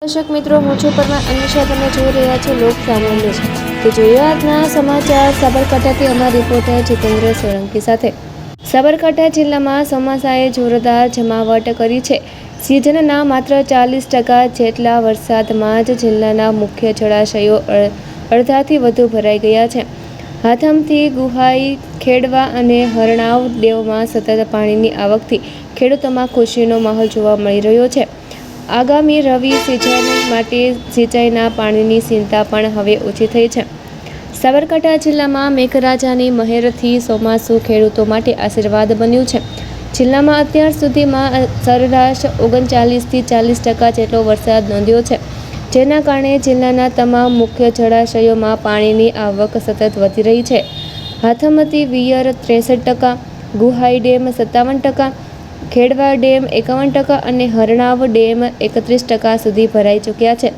દર્શક મિત્રો, હું છું પરમાર અનિશા. તમે જોઈ રહ્યા છો લોક સામાન્ય છે. તો જોઈએ આજના સમાચાર સાબરકાંઠાથી અમારા રિપોર્ટર જીતેન્દ્ર સોલંકી સાથે. સાબરકાંઠા જિલ્લામાં ચોમાસાએ જોરદાર જમાવટ કરી છે. સિઝનના માત્ર 40% જેટલા વરસાદમાં જ જિલ્લાના મુખ્ય જળાશયો અડધાથી વધુ ભરાઈ ગયા છે. હાથમતી, ગુહાઈ, ખેડવા અને હરણાવ ડેમમાં સતત પાણીની આવકથી ખેડૂતોમાં ખુશીનો માહોલ જોવા મળી રહ્યો છે. આગામી રવિ સિઝન માટે સિંચાઈના પાણીની ચિંતા પણ હવે ઓછી થઈ છે. સાબરકાંઠા જિલ્લામાં મેઘરાજાની મહેરથી ચોમાસું ખેડૂતો માટે આશીર્વાદ બન્યું છે. જિલ્લામાં અત્યાર સુધીમાં સરેરાશ 39થી 40% જેટલો વરસાદ નોંધ્યો છે, જેના કારણે જિલ્લાના તમામ મુખ્ય જળાશયોમાં પાણીની આવક સતત વધી રહી છે. હાથમતી વિયર 63%, ગુહાઈ ડેમ 57%, ખેડવા ડેમ 51% અને હરણાવ ડેમ 31% સુધી ભરાઈ ચૂક્યા છે.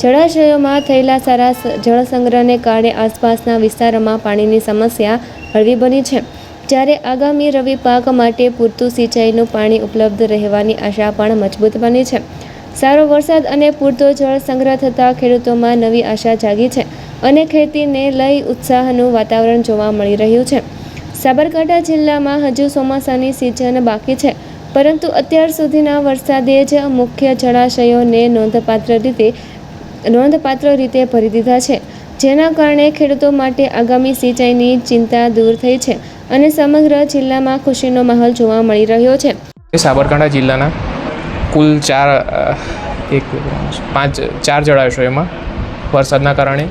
જળાશયોમાં થયેલા સારા જળસંગ્રહને કારણે આસપાસના વિસ્તારોમાં પાણીની સમસ્યા હળવી બની છે, જ્યારે આગામી રવિ પાક માટે પૂરતું સિંચાઈનું પાણી ઉપલબ્ધ રહેવાની આશા પણ મજબૂત બની છે. સારો વરસાદ અને પૂરતો જળ સંગ્રહ થતાં ખેડૂતોમાં નવી આશા જાગી છે અને ખેતીને લઈ ઉત્સાહનું વાતાવરણ જોવા મળી રહ્યું છે. સાબરકાંઠા જિલ્લામાં હજુ ચોમાસાની સિઝન બાકી છે, પરંતુ અત્યાર સુધીના વરસાદે જ મુખ્ય જળાશયોને નોંધપાત્ર રીતે ભરી દીધા છે, જેના કારણે ખેડૂતો માટે આગામી સિંચાઈની ચિંતા દૂર થઈ છે અને સમગ્ર જિલ્લામાં ખુશીનો માહોલ જોવા મળી રહ્યો છે. સાબરકાંઠા જિલ્લાના કુલ ચાર જળાશયોમાં વરસાદના કારણે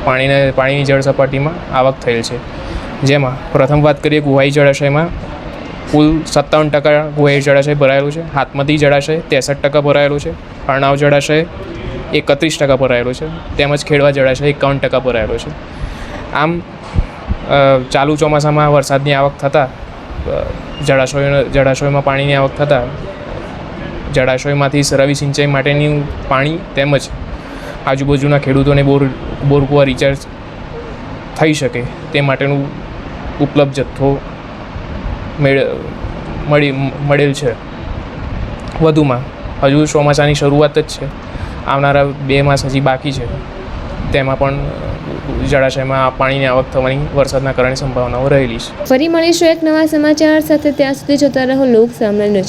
પાણીની જળ સપાટીમાં આવક થયેલ છે. જેમાં પ્રથમ વાત કરીએ, ગુહાઈ જળાશયમાં કુલ 57% ગુહાઈ જળાશય ભરાયેલું છે. હાથમતી જળાશય 63% ભરાયેલું છે. હરણાવ જળાશય 31% ભરાયેલું છે. તેમજ ખેડવા જળાશય 51% ભરાયેલું છે. આમ ચાલુ ચોમાસામાં વરસાદની આવક થતાં જળાશયોમાં પાણીની આવક થતાં જળાશયોમાંથી રવિ સિંચાઈ માટેનું પાણી તેમજ આજુબાજુના ખેડૂતોને બોર રિચાર્જ થઈ શકે તે માટેનું ઉપલબ્ધ જથ્થો મળેલ છે. વધુમાં હજુ ચોમાસાની શરૂઆત જ છે. આવનારા 2 માસ હજી બાકી છે. તેમાં પણ જળાશયમાં પાણીની આવક થવાની વરસાદના કારણે સંભાવનાઓ રહેલી છે. ફરી મળીશું એક નવા સમાચાર સાથે. ત્યાં સુધી જોતા રહો લોક સામાન્ય.